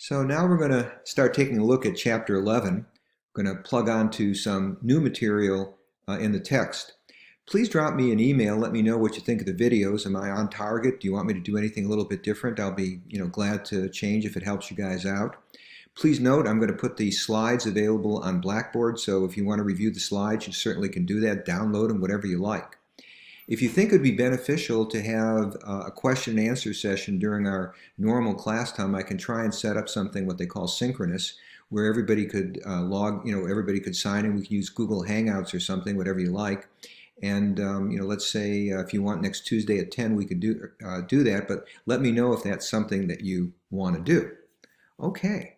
So now we're going to start taking a look at Chapter 11. We're going to plug onto some new material in the text. Please drop me an email. Let me know what you think of the videos. Am I on target? Do you want me to do anything a little bit different? I'll be glad to change if it helps you guys out. Please note I'm going to put the slides available on Blackboard, so if you want to review the slides, you certainly can do that. Download them, whatever you like. If you think it would be beneficial to have a question and answer session during our normal class time, I can try and set up something what they call synchronous, where everybody could everybody could sign in. We can use Google Hangouts or something, whatever you like. And let's say if you want next Tuesday at 10, we could do that. But let me know if that's something that you want to do. Okay.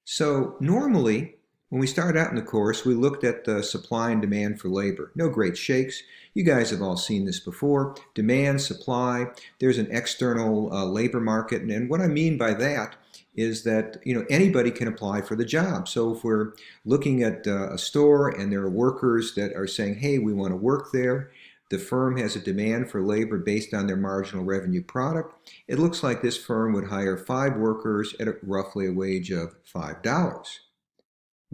So normally, when we started out in the course, we looked at the supply and demand for labor. No great shakes. You guys have all seen this before. Demand, supply, there's an external labor market. And what I mean by that is that anybody can apply for the job. So if we're looking at a store and there are workers that are saying, hey, we want to work there, the firm has a demand for labor based on their marginal revenue product. It looks like this firm would hire 5 workers at roughly a wage of $5.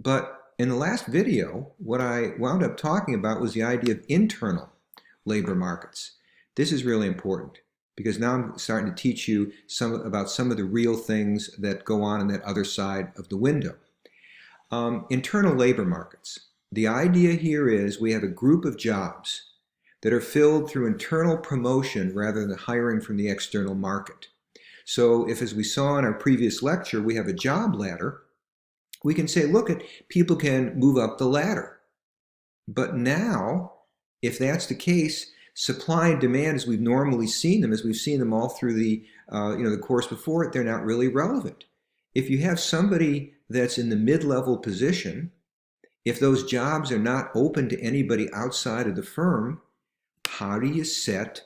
But in the last video, what I wound up talking about was the idea of internal labor markets. This is really important because now I'm starting to teach you about some of the real things that go on that other side of the window. Internal labor markets. The idea here is we have a group of jobs that are filled through internal promotion rather than hiring from the external market. So if, as we saw in our previous lecture, we have a job ladder, we can say, look, people can move up the ladder. But now, if that's the case, supply and demand as we've normally seen them, as we've seen them all through the course before it, they're not really relevant. If you have somebody that's in the mid-level position, if those jobs are not open to anybody outside of the firm, how do you set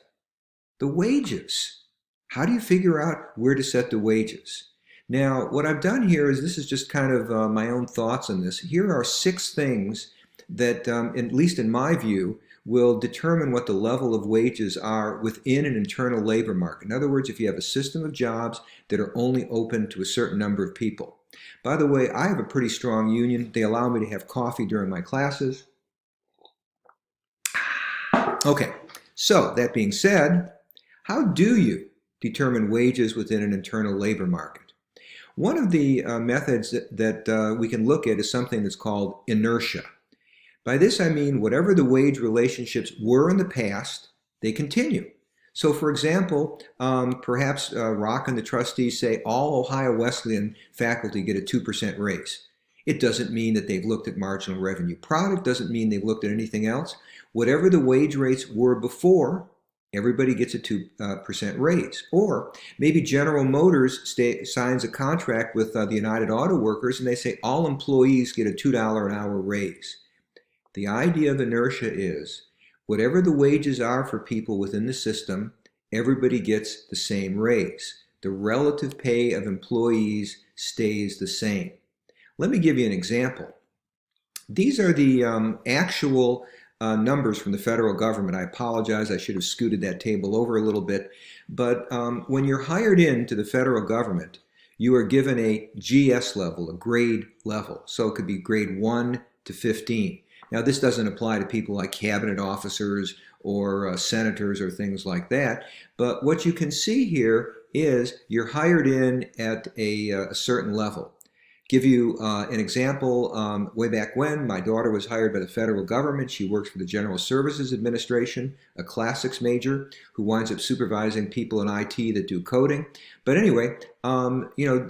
the wages? How do you figure out where to set the wages? Now, what I've done here is this is just kind of my own thoughts on this. Here are 6 things that, at least in my view, will determine what the level of wages are within an internal labor market. In other words, if you have a system of jobs that are only open to a certain number of people. By the way, I have a pretty strong union. They allow me to have coffee during my classes. Okay, so that being said, how do you determine wages within an internal labor market? One of the methods that we can look at is something that's called inertia. By this I mean whatever the wage relationships were in the past, they continue. So for example, perhaps Rock and the trustees say all Ohio Wesleyan faculty get a 2% raise. It doesn't mean that they've looked at marginal revenue product, doesn't mean they've looked at anything else. Whatever the wage rates were before, everybody gets a 2% raise. Or maybe General Motors signs a contract with the United Auto Workers and they say all employees get a $2 an hour raise. The idea of inertia is whatever the wages are for people within the system, everybody gets the same raise. The relative pay of employees stays the same. Let me give you an example. These are the actual numbers from the federal government. I apologize, I should have scooted that table over a little bit. But when you're hired into the federal government, you are given a GS level, a grade level. So it could be grade 1 to 15. Now this doesn't apply to people like cabinet officers or senators or things like that. But what you can see here is you're hired in at a certain level. Give you an example, way back when my daughter was hired by the federal government. She works for the General Services Administration, a classics major who winds up supervising people in IT that do coding. But anyway,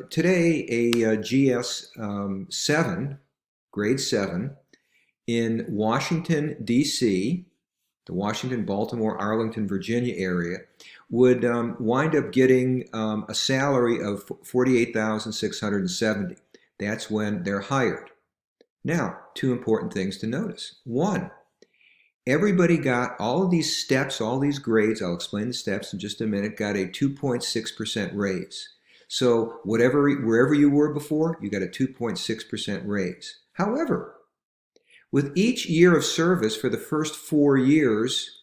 today a GS 7, grade 7, in Washington, D.C., the Washington, Baltimore, Arlington, Virginia area, would wind up getting a salary of $48,670. That's when they're hired. Now, 2 important things to notice. 1, everybody got all of these steps, all these grades, I'll explain the steps in just a minute, got a 2.6% raise. So wherever you were before, you got a 2.6% raise. However, with each year of service for the first 4 years,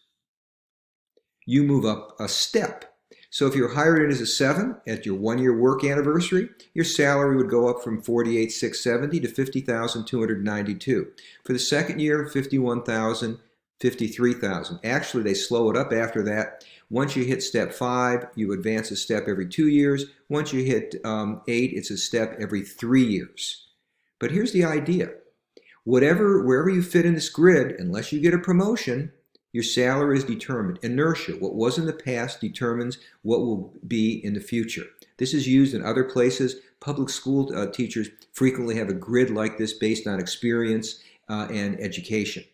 you move up a step. So if you're hired in as a 7 at your 1-year work anniversary, your salary would go up from $48,670 to $50,292. For the second year, $51,000, $53,000. Actually, they slow it up after that. Once you hit step 5, you advance a step every 2 years. Once you hit 8, it's a step every 3 years. But here's the idea. Wherever you fit in this grid, unless you get a promotion, your salary is determined. Inertia, what was in the past, determines what will be in the future. This is used in other places. Public school teachers frequently have a grid like this based on experience and education.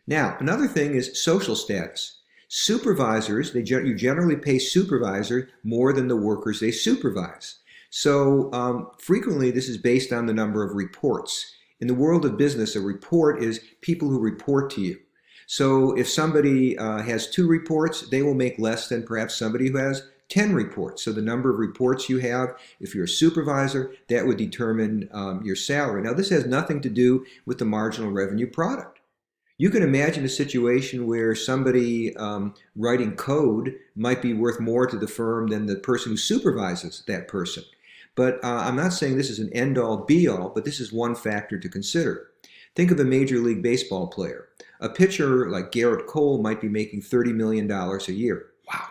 Now, another thing is social status. Supervisors, you generally pay supervisors more than the workers they supervise. So frequently this is based on the number of reports. In the world of business, a report is people who report to you. So if somebody has 2 reports, they will make less than perhaps somebody who has 10 reports. So the number of reports you have, if you're a supervisor, that would determine your salary. Now this has nothing to do with the marginal revenue product. You can imagine a situation where somebody writing code might be worth more to the firm than the person who supervises that person. But I'm not saying this is an end-all, be-all, but this is one factor to consider. Think of a Major League Baseball player. A pitcher like Garrett Cole might be making $30 million a year. Wow.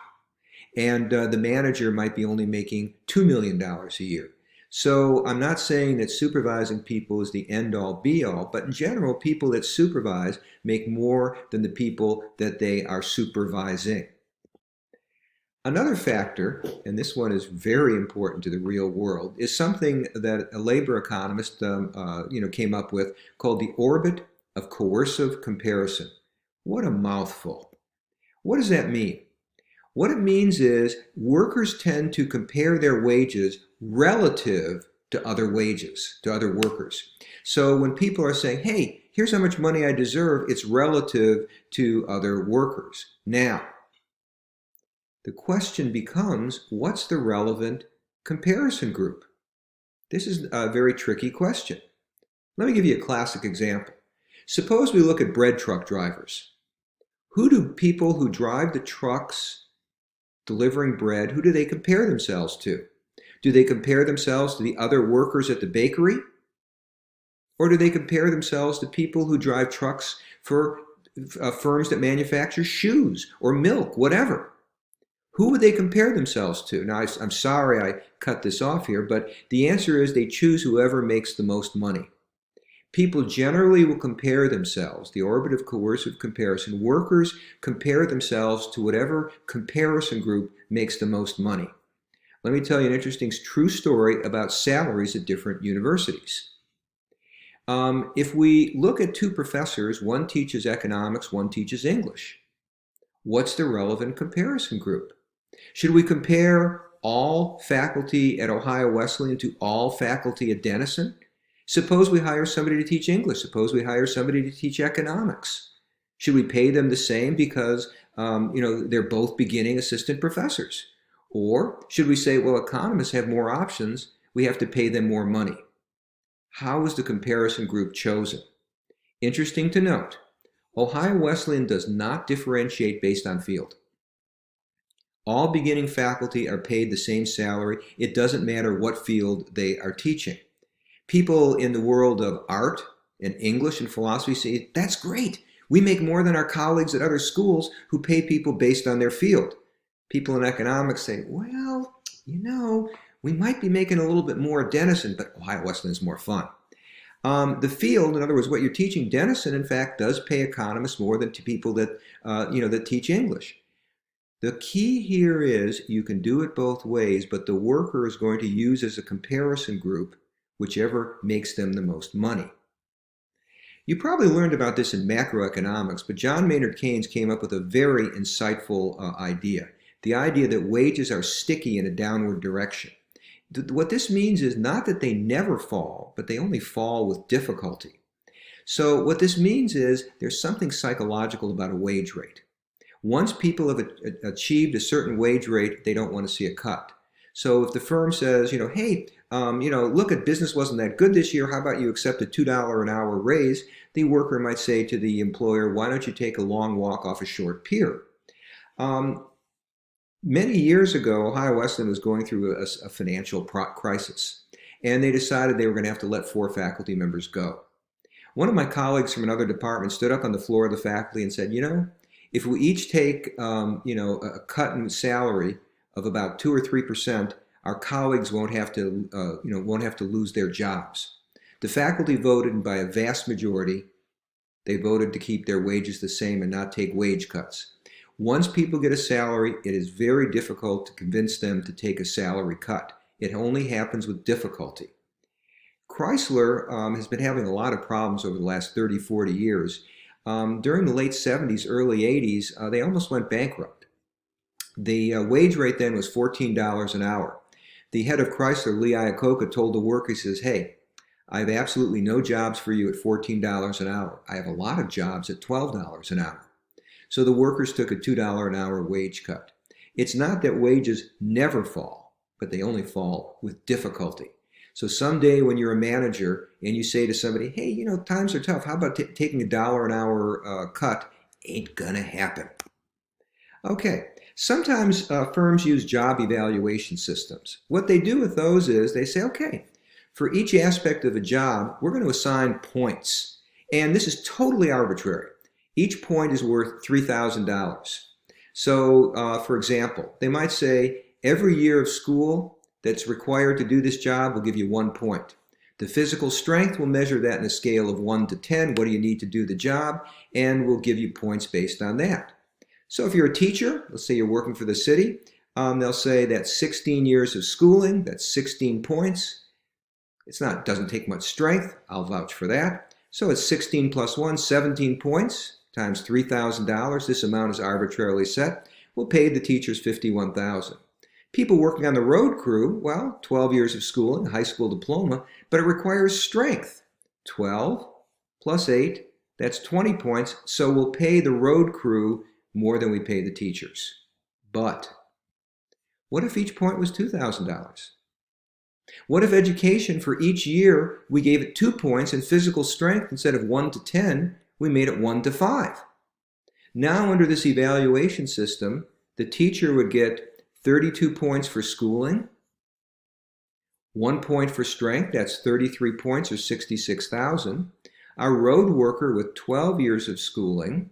And the manager might be only making $2 million a year. So I'm not saying that supervising people is the end-all, be-all, but in general, people that supervise make more than the people that they are supervising. Another factor, and this one is very important to the real world, is something that a labor economist came up with called the orbit of coercive comparison. What a mouthful. What does that mean? What it means is workers tend to compare their wages relative to other wages, to other workers. So when people are saying, hey, here's how much money I deserve, it's relative to other workers. Now, the question becomes, what's the relevant comparison group? This is a very tricky question. Let me give you a classic example. Suppose we look at bread truck drivers. Who do people who drive the trucks delivering bread, who do they compare themselves to? Do they compare themselves to the other workers at the bakery? Or do they compare themselves to people who drive trucks for firms that manufacture shoes or milk, whatever? Who would they compare themselves to? Now, I'm sorry I cut this off here, but the answer is they choose whoever makes the most money. People generally will compare themselves, the orbit of coercive comparison. Workers compare themselves to whatever comparison group makes the most money. Let me tell you an interesting true story about salaries at different universities. If we look at 2 professors, one teaches economics, one teaches English. What's the relevant comparison group? Should we compare all faculty at Ohio Wesleyan to all faculty at Denison? Suppose we hire somebody to teach English. Suppose we hire somebody to teach economics. Should we pay them the same because they're both beginning assistant professors? Or should we say, well, economists have more options, we have to pay them more money? How is the comparison group chosen? Interesting to note, Ohio Wesleyan does not differentiate based on field. All beginning faculty are paid the same salary. It doesn't matter what field they are teaching. People in the world of art and English and philosophy say, that's great. We make more than our colleagues at other schools who pay people based on their field. People in economics say, well, we might be making a little bit more at Denison, but Ohio Wesleyan is more fun. The field, in other words, what you're teaching, Denison, in fact, does pay economists more than to people that, that teach English. The key here is you can do it both ways, but the worker is going to use as a comparison group whichever makes them the most money. You probably learned about this in macroeconomics, but John Maynard Keynes came up with a very insightful idea. The idea that wages are sticky in a downward direction. What this means is not that they never fall, but they only fall with difficulty. So what this means is there's something psychological about a wage rate. Once people have achieved a certain wage rate, they don't want to see a cut. So if the firm says, hey, look, business wasn't that good this year, how about you accept a $2 an hour raise? The worker might say to the employer, why don't you take a long walk off a short pier? Many years ago, Ohio Wesleyan was going through a financial crisis, and they decided they were going to have to let 4 faculty members go. One of my colleagues from another department stood up on the floor of the faculty and said, if we each take, a cut in salary of about 2 or 3%, our colleagues won't have to, won't have to lose their jobs. The faculty voted, and by a vast majority, they voted to keep their wages the same and not take wage cuts. Once people get a salary, it is very difficult to convince them to take a salary cut. It only happens with difficulty. Chrysler has been having a lot of problems over the last 30, 40 years. During the late 70s, early 80s, they almost went bankrupt. The wage rate then was $14 an hour. The head of Chrysler, Lee Iacocca, told the workers, he says, hey, I have absolutely no jobs for you at $14 an hour. I have a lot of jobs at $12 an hour. So the workers took a $2 an hour wage cut. It's not that wages never fall, but they only fall with difficulty. So someday when you're a manager and you say to somebody, hey, times are tough, how about taking a $1 an hour cut? Ain't gonna happen. Okay, sometimes firms use job evaluation systems. What they do with those is they say, okay, for each aspect of a job, we're going to assign points. And this is totally arbitrary. Each point is worth $3,000. So, for example, they might say every year of school that's required to do this job will give you 1 point. The physical strength will measure that in a scale of 1 to 10. What do you need to do the job? And we'll give you points based on that. So if you're a teacher, let's say you're working for the city, they'll say that's 16 years of schooling, that's 16 points. Doesn't take much strength, I'll vouch for that. So it's 16 plus 1, 17 points times $3,000. This amount is arbitrarily set. We'll pay the teachers $51,000. People working on the road crew, well, 12 years of schooling, high school diploma, but it requires strength. 12 plus 8, that's 20 points, so we'll pay the road crew more than we pay the teachers. But what if each point was $2,000? What if education for each year we gave it 2 points and physical strength instead of 1 to 10, we made it 1 to 5? Now under this evaluation system, the teacher would get 32 points for schooling, 1 point for strength, that's 33 points or 66,000. Our road worker with 12 years of schooling,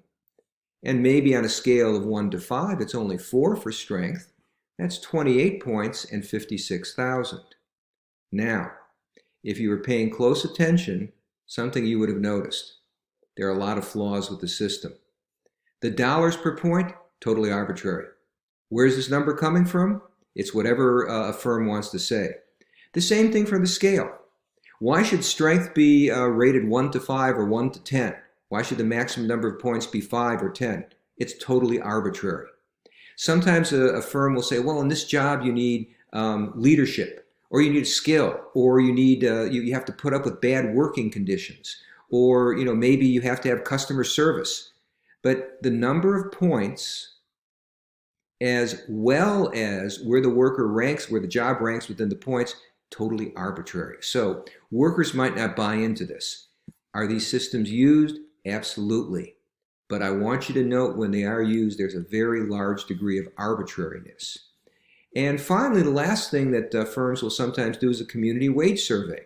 and maybe on a scale of 1 to 5, it's only 4 for strength, that's 28 points and 56,000. Now, if you were paying close attention, something you would have noticed. There are a lot of flaws with the system. The dollars per point, totally arbitrary. Where's this number coming from? It's whatever a firm wants to say. The same thing for the scale. Why should strength be rated 1 to 5 or 1 to 10? Why should the maximum number of points be 5 or 10? It's totally arbitrary. Sometimes a firm will say, well, in this job you need leadership, or you need skill, or you need you have to put up with bad working conditions, or maybe you have to have customer service. But the number of points, as well as where the worker ranks, where the job ranks within the points, totally arbitrary. So workers might not buy into this. Are these systems used? Absolutely. But I want you to note when they are used, there's a very large degree of arbitrariness. And finally, the last thing that firms will sometimes do is a community wage survey.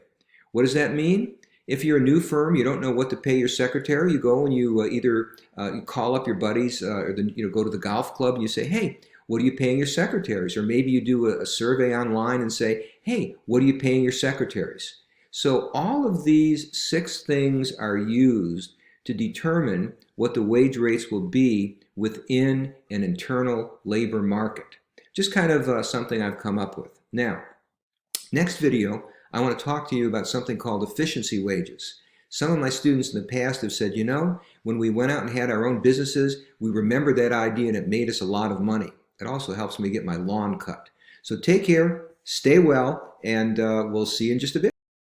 What does that mean? If you're a new firm, you don't know what to pay your secretary, you go and you either you call up your buddies or go to the golf club and you say, hey, what are you paying your secretaries? Or maybe you do a survey online and say, hey, what are you paying your secretaries? So all of these 6 things are used to determine what the wage rates will be within an internal labor market. Just kind of something I've come up with. Now, next video, I want to talk to you about something called efficiency wages. Some of my students in the past have said, when we went out and had our own businesses, we remembered that idea and it made us a lot of money. It also helps me get my lawn cut. So take care, stay well, and we'll see you in just a bit.